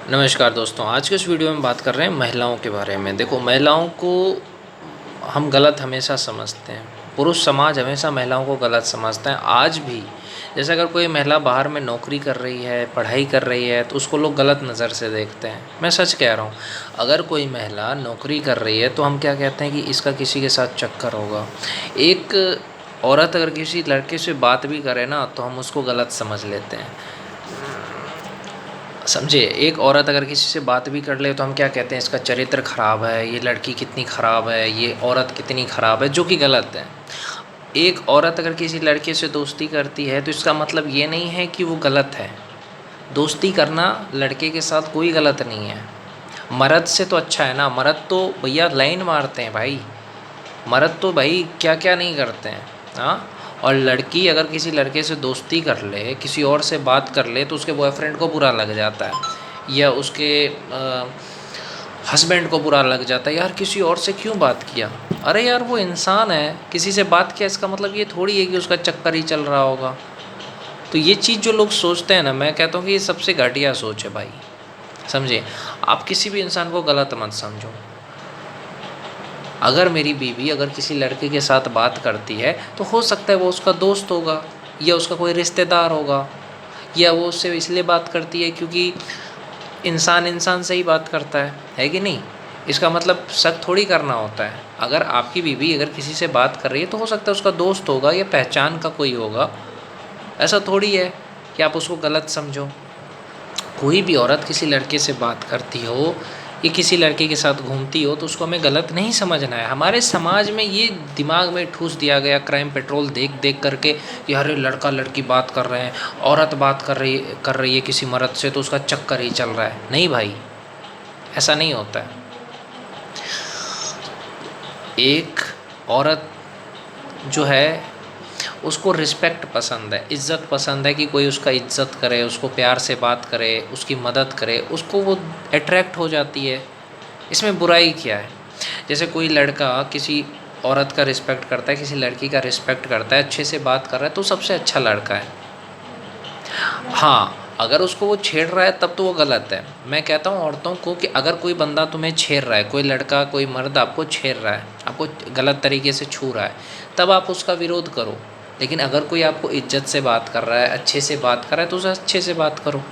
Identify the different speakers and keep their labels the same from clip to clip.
Speaker 1: नमस्कार दोस्तों, आज के इस वीडियो में बात कर रहे हैं महिलाओं के बारे में। देखो, महिलाओं को हम गलत हमेशा समझते हैं। पुरुष समाज हमेशा महिलाओं को गलत समझता है, आज भी। जैसे अगर कोई महिला बाहर में नौकरी कर रही है, पढ़ाई कर रही है, तो उसको लोग गलत नज़र से देखते हैं। मैं सच कह रहा हूँ। अगर कोई महिला नौकरी कर रही है तो हम क्या कहते हैं कि इसका किसी के साथ चक्कर होगा। एक औरत अगर किसी लड़के से बात भी करे ना, तो हम उसको गलत समझ लेते हैं। समझिए, एक औरत अगर किसी से बात भी कर ले तो हम क्या कहते हैं, इसका चरित्र खराब है, ये लड़की कितनी ख़राब है, ये औरत कितनी ख़राब है, जो कि गलत है। एक औरत अगर किसी लड़के से दोस्ती करती है तो इसका मतलब ये नहीं है कि वो गलत है। दोस्ती करना लड़के के साथ कोई गलत नहीं है। मर्द से तो अच्छा है ना। मर्द तो भैया लाइन मारते हैं भाई। मर्द तो भाई क्या क्या नहीं करते हैं। हाँ। और लड़की अगर किसी लड़के से दोस्ती कर ले, किसी और से बात कर ले, तो उसके बॉयफ्रेंड को बुरा लग जाता है, या उसके हस्बैंड को बुरा लग जाता है, यार किसी और से क्यों बात किया। अरे यार, वो इंसान है, किसी से बात किया इसका मतलब ये थोड़ी है कि उसका चक्कर ही चल रहा होगा। तो ये चीज़ जो लोग सोचते हैं ना, मैं कहता हूँ कि ये सबसे घटिया सोच है भाई। समझे, आप किसी भी इंसान को गलत मत समझो। अगर मेरी बीवी अगर किसी लड़के के साथ बात करती है तो हो सकता है वो उसका दोस्त होगा, या उसका कोई रिश्तेदार होगा, या वो उससे इसलिए बात करती है क्योंकि इंसान इंसान से ही बात करता है कि नहीं। इसका मतलब शक थोड़ी करना होता है। अगर आपकी बीवी अगर किसी से बात कर रही है तो हो सकता है उसका दोस्त होगा या पहचान का कोई होगा। ऐसा थोड़ी है कि आप उसको गलत समझो। कोई भी औरत किसी लड़के से बात करती हो या किसी लड़के के साथ घूमती हो तो उसको हमें गलत नहीं समझना है। हमारे समाज में ये दिमाग में ठूस दिया गया क्राइम पेट्रोल देख देख करके कि अरे लड़का लड़की बात कर रहे हैं, औरत बात कर रही है किसी मर्द से तो उसका चक्कर ही चल रहा है। नहीं भाई, ऐसा नहीं होता है। एक औरत जो है उसको रिस्पेक्ट पसंद है, इज़्ज़त पसंद है कि कोई उसका इज़्ज़त करे, उसको प्यार से बात करे, उसकी मदद करे, उसको वो अट्रैक्ट हो जाती है। इसमें बुराई क्या है। जैसे कोई लड़का किसी औरत का रिस्पेक्ट करता है, किसी लड़की का रिस्पेक्ट करता है, अच्छे से बात कर रहा है, तो सबसे अच्छा लड़का है। हाँ, अगर उसको वो छेड़ रहा है तब तो वो गलत है। मैं कहता हूँ औरतों को कि अगर कोई बंदा तुम्हें छेड़ रहा है, कोई लड़का कोई मर्द आपको छेड़ रहा है, आपको गलत तरीके से छू रहा है, तब आप उसका विरोध करो। लेकिन अगर कोई आपको इज्जत से बात कर रहा है, अच्छे से बात कर रहा है, तो उसे अच्छे से बात करो,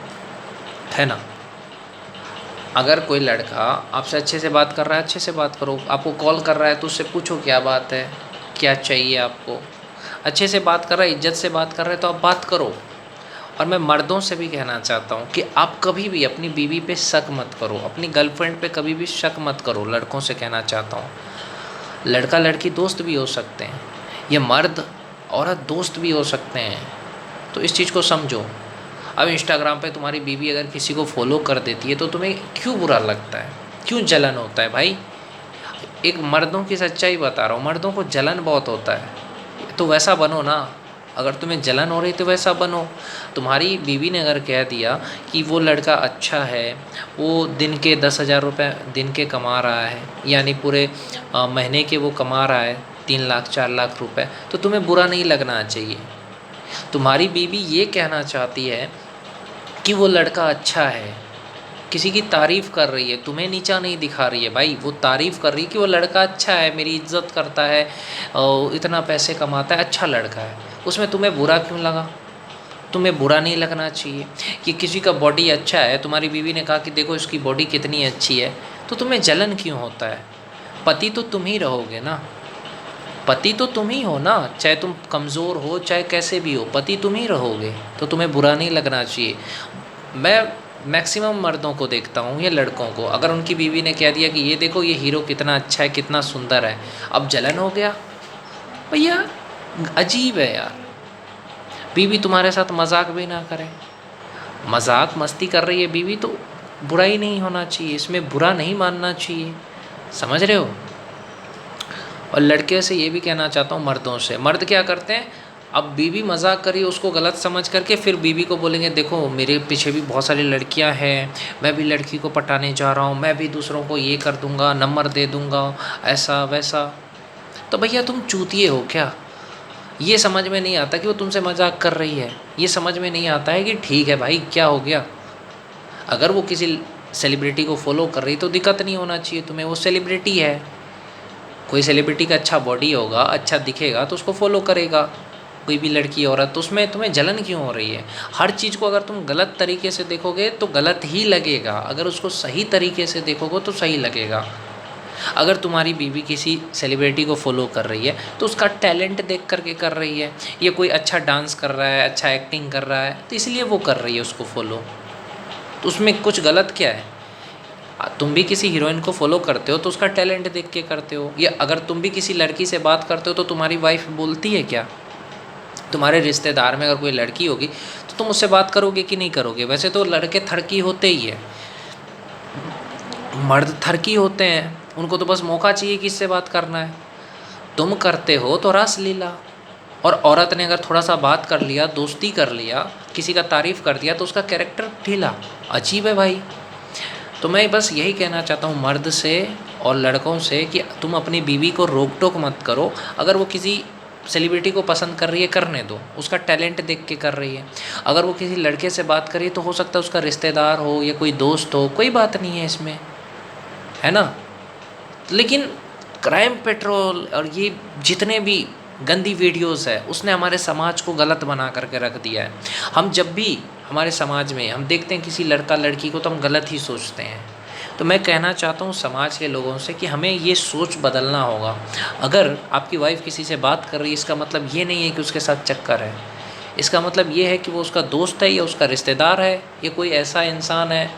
Speaker 1: है ना। अगर कोई लड़का आपसे अच्छे से बात कर रहा है, अच्छे से बात करो। आपको कॉल कर रहा है तो उससे पूछो क्या बात है, क्या चाहिए आपको। अच्छे से बात कर रहा है, इज्जत से बात कर रहा है, तो आप बात करो। और मैं मर्दों से भी कहना चाहता हूँ कि आप कभी भी अपनी बीवी पे शक मत करो, अपनी गर्लफ्रेंड पे कभी भी शक मत करो। लड़कों से कहना चाहता हूँ, लड़का लड़की दोस्त भी हो सकते हैं, ये मर्द औरत दोस्त भी हो सकते हैं। तो इस चीज़ को समझो। अब इंस्टाग्राम पे तुम्हारी बीवी अगर किसी को फॉलो कर देती है तो तुम्हें क्यों बुरा लगता है, क्यों जलन होता है भाई। एक मर्दों की सच्चाई बता रहा हूँ, मर्दों को जलन बहुत होता है। तो वैसा बनो ना। अगर तुम्हें जलन हो रही तो वैसा बनो। तुम्हारी बीवी ने अगर कह दिया कि वो लड़का अच्छा है, वो दिन के 10,000 रुपये दिन के कमा रहा है, यानी पूरे महीने के वो कमा रहा है 3 लाख 4 लाख रुपए, तो तुम्हें बुरा नहीं लगना चाहिए। तुम्हारी बीवी ये कहना चाहती है कि वो लड़का अच्छा है, किसी की तारीफ़ कर रही है, तुम्हें नीचा नहीं दिखा रही है भाई। वो तारीफ़ कर रही है कि वो लड़का अच्छा है, मेरी इज्जत करता है और इतना पैसे कमाता है, अच्छा लड़का है। उसमें तुम्हें बुरा क्यों लगा। तुम्हें बुरा नहीं लगना चाहिए। कि किसी का बॉडी अच्छा है, तुम्हारी बीवी ने कहा कि देखो इसकी बॉडी कितनी अच्छी है, तो तुम्हें जलन क्यों होता है। पति तो तुम ही रहोगे ना। पति तो तुम ही हो ना, चाहे तुम कमज़ोर हो चाहे कैसे भी हो, पति तुम ही रहोगे। तो तुम्हें बुरा नहीं लगना चाहिए। मैं मैक्सिमम मर्दों को देखता हूँ या लड़कों को, अगर उनकी बीवी ने कह दिया कि ये देखो ये हीरो कितना अच्छा है, कितना सुंदर है, अब जलन हो गया। भैया अजीब है यार। बीवी तुम्हारे साथ मजाक भी ना करे, मजाक मस्ती कर रही है बीवी, तो बुरा ही नहीं होना चाहिए, इसमें बुरा नहीं मानना चाहिए। समझ रहे हो। और लड़के से ये भी कहना चाहता हूँ, मर्दों से, मर्द क्या करते हैं, अब बीवी मजाक करी उसको गलत समझ करके फिर बीवी को बोलेंगे देखो मेरे पीछे भी बहुत सारी लड़कियां हैं, मैं भी लड़की को पटाने जा रहा हूँ, मैं भी दूसरों को ये कर दूंगा, नंबर दे दूंगा, ऐसा वैसा। तो भैया तुम चूतिए हो क्या। ये समझ में नहीं आता कि वो तुमसे मजाक कर रही है। ये समझ में नहीं आता है कि ठीक है भाई क्या हो गया। अगर वो किसी सेलिब्रिटी को फॉलो कर रही तो दिक्कत नहीं होना चाहिए तुम्हें, वो सेलिब्रिटी है। कोई सेलिब्रिटी का अच्छा बॉडी होगा, अच्छा दिखेगा तो उसको फॉलो करेगा कोई भी लड़की औरत, तो उसमें तुम्हें जलन क्यों हो रही है? हर चीज़ को अगर तुम गलत तरीके से देखोगे तो गलत ही लगेगा, अगर उसको सही तरीके से देखोगे तो सही लगेगा। अगर तुम्हारी बीवी किसी सेलिब्रिटी को फॉलो कर रही है तो उसका टैलेंट देख करके कर रही है, ये कोई अच्छा डांस कर रहा है, अच्छा एक्टिंग कर रहा है तो इसलिए वो कर रही है उसको फॉलो, तो उसमें कुछ गलत क्या है? तुम भी किसी हीरोइन को फॉलो करते हो तो उसका टैलेंट देख के करते हो, या अगर तुम भी किसी लड़की से बात करते हो तो तुम्हारी वाइफ बोलती है क्या? तुम्हारे रिश्तेदार में अगर कोई लड़की होगी तो तुम उससे बात करोगे कि नहीं करोगे? वैसे तो लड़के थड़की होते ही है, मर्द थड़की होते हैं, उनको तो बस मौका चाहिए कि इससे बात करना है। तुम करते हो तो रस लीला, और औरत ने अगर थोड़ा सा बात कर लिया, दोस्ती कर लिया, किसी का तारीफ़ कर दिया तो उसका कैरेक्टर ढीला। अजीब है भाई। तो मैं बस यही कहना चाहता हूँ मर्द से और लड़कों से कि तुम अपनी बीवी को रोक टोक मत करो। अगर वो किसी सेलिब्रिटी को पसंद कर रही है करने दो, उसका टैलेंट देख के कर रही है। अगर वो किसी लड़के से बात कर रही है तो हो सकता है उसका रिश्तेदार हो या कोई दोस्त हो, कोई बात नहीं है इसमें, है ना। लेकिन क्राइम पेट्रोल और ये जितने भी गंदी वीडियोस है उसने हमारे समाज को गलत बना करके रख दिया है। हम जब भी हमारे समाज में हम देखते हैं किसी लड़का लड़की को तो हम गलत ही सोचते हैं। तो मैं कहना चाहता हूँ समाज के लोगों से कि हमें ये सोच बदलना होगा। अगर आपकी वाइफ किसी से बात कर रही है इसका मतलब ये नहीं है कि उसके साथ चक्कर है, इसका मतलब ये है कि वो उसका दोस्त है या उसका रिश्तेदार है या कोई ऐसा इंसान है,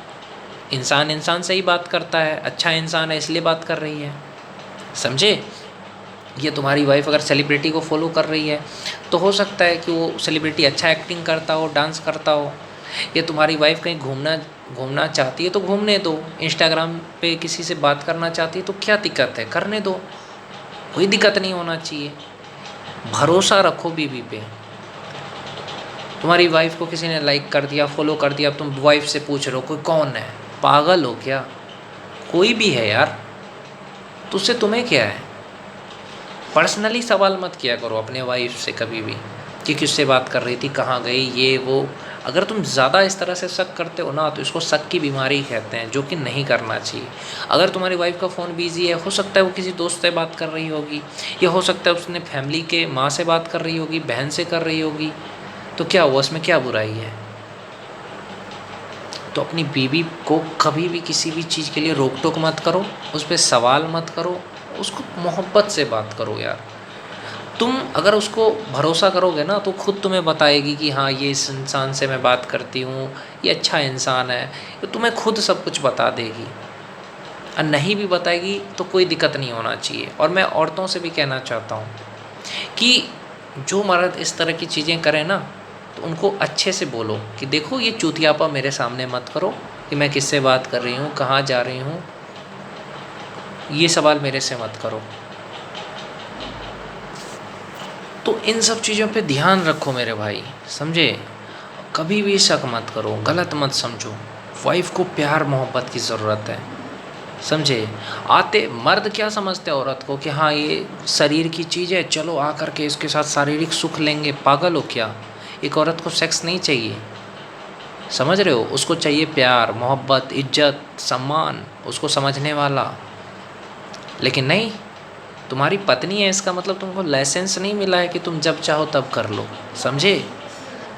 Speaker 1: इंसान इंसान से ही बात करता है, अच्छा इंसान है इसलिए बात कर रही है, समझे। ये तुम्हारी वाइफ अगर सेलिब्रिटी को फॉलो कर रही है तो हो सकता है कि वो सेलिब्रिटी अच्छा एक्टिंग करता हो, डांस करता हो, या तुम्हारी वाइफ कहीं घूमना घूमना चाहती है तो घूमने दो, इंस्टाग्राम पे किसी से बात करना चाहती है तो क्या दिक्कत है, करने दो, कोई दिक्कत नहीं होना चाहिए। भरोसा रखो बीवी पे। तुम्हारी वाइफ को किसी ने लाइक कर दिया, फॉलो कर दिया, अब तुम वाइफ से पूछ रहे हो कोई कौन है, पागल हो क्या? कोई भी है यार, तो उससे तुम्हें क्या है? पर्सनली सवाल मत किया करो अपने वाइफ से कभी भी कि किससे बात कर रही थी, कहाँ गई, ये वो। अगर तुम ज़्यादा इस तरह से शक करते हो ना तो इसको शक की बीमारी कहते हैं, जो कि नहीं करना चाहिए। अगर तुम्हारी वाइफ का फ़ोन बिजी है, हो सकता है वो किसी दोस्त से बात कर रही होगी, या हो सकता है उसने फैमिली के माँ से बात कर रही होगी, बहन से कर रही होगी, तो क्या हुआ, उसमें क्या बुराई है? तो अपनी बीवी को कभी भी किसी भी चीज़ के लिए रोक टोक मत करो, उस पर सवाल मत करो, उसको मोहब्बत से बात करो यार। तुम अगर उसको भरोसा करोगे ना तो खुद तुम्हें बताएगी कि हाँ ये इस इंसान से मैं बात करती हूँ, ये अच्छा इंसान है, तो तुम्हें खुद सब कुछ बता देगी। और नहीं भी बताएगी तो कोई दिक्कत नहीं होना चाहिए। और मैं औरतों से भी कहना चाहता हूँ कि जो मर्द इस तरह की चीज़ें करें ना तो उनको अच्छे से बोलो कि देखो ये चूतियापा मेरे सामने मत करो कि मैं किससे बात कर रही हूँ, कहाँ जा रही हूँ, ये सवाल मेरे से मत करो। तो इन सब चीज़ों पे ध्यान रखो मेरे भाई, समझे। कभी भी शक मत करो, गलत मत समझो। वाइफ को प्यार मोहब्बत की ज़रूरत है, समझे। आते मर्द क्या समझते हैं औरत को कि हाँ ये शरीर की चीज़ है, चलो आ करके इसके साथ शारीरिक सुख लेंगे। पागल हो क्या? एक औरत को सेक्स नहीं चाहिए, समझ रहे हो। उसको चाहिए प्यार मोहब्बत, इज्जत सम्मान, उसको समझने वाला। लेकिन नहीं, तुम्हारी पत्नी है इसका मतलब तुमको लाइसेंस नहीं मिला है कि तुम जब चाहो तब कर लो, समझे।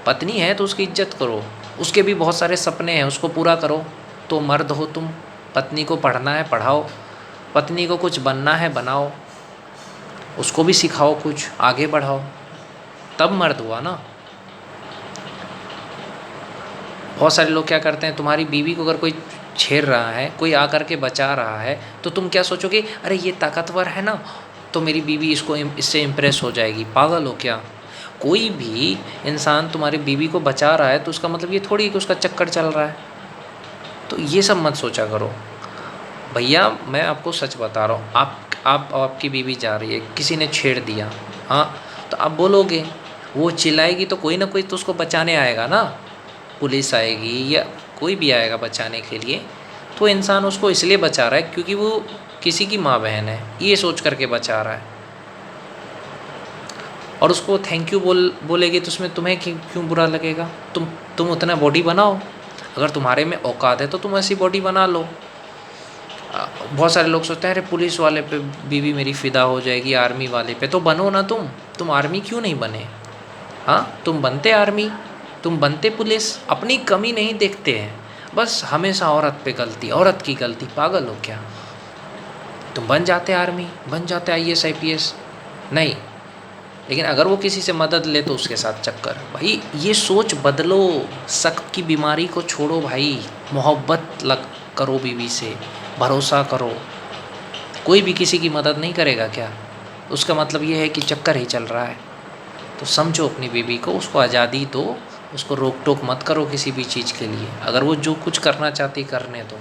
Speaker 1: पत्नी है तो उसकी इज्जत करो, उसके भी बहुत सारे सपने हैं, उसको पूरा करो। तो मर्द हो तुम, पत्नी को पढ़ना है पढ़ाओ, पत्नी को कुछ बनना है बनाओ, उसको भी सिखाओ, कुछ आगे बढ़ाओ, तब मर्द हुआ ना। बहुत सारे लोग क्या करते हैं, तुम्हारी बीवी को अगर कोई छेड़ रहा है, कोई आकर के बचा रहा है तो तुम क्या सोचोगे, अरे ये ताकतवर है ना तो मेरी बीवी इससे इम्प्रेस हो जाएगी। पागल हो क्या? कोई भी इंसान तुम्हारी बीवी को बचा रहा है तो उसका मतलब ये थोड़ी है कि उसका चक्कर चल रहा है। तो ये सब मत सोचा करो भैया। मैं आपको सच बता रहा हूँ, आप आपकी बीवी जा रही है, किसी ने छेड़ दिया, हाँ तो आप बोलोगे, वो चिल्लाएगी तो कोई ना कोई तो उसको बचाने आएगा ना, पुलिस आएगी या कोई भी आएगा बचाने के लिए। तो इंसान उसको इसलिए बचा रहा है क्योंकि वो किसी की माँ बहन है, ये सोच करके बचा रहा है। और उसको थैंक यू बोलेगी तो उसमें तुम्हें क्यों बुरा लगेगा? तुम उतना बॉडी बनाओ, अगर तुम्हारे में औकात है तो तुम ऐसी बॉडी बना लो। बहुत सारे लोग सोचते हैं अरे पुलिस वाले पे बीवी मेरी फ़िदा हो जाएगी, आर्मी वाले पे, तो बनो ना तुम आर्मी क्यों नहीं बने? हाँ, तुम बनते आर्मी, तुम बनते पुलिस, अपनी कमी नहीं देखते हैं, बस हमेशा औरत पे गलती, औरत की गलती। पागल हो क्या? तुम बन जाते आर्मी, बन जाते IAS IPS। नहीं, लेकिन अगर वो किसी से मदद ले तो उसके साथ चक्कर। भाई ये सोच बदलो, शक की बीमारी को छोड़ो भाई, मोहब्बत लग करो बीवी से, भरोसा करो। कोई भी किसी की मदद नहीं करेगा क्या? उसका मतलब ये है कि चक्कर ही चल रहा है। तो समझो अपनी बीवी को, उसको आज़ादी दो, उसको रोक टोक मत करो किसी भी चीज़ के लिए। अगर वो जो कुछ करना चाहती करने दो।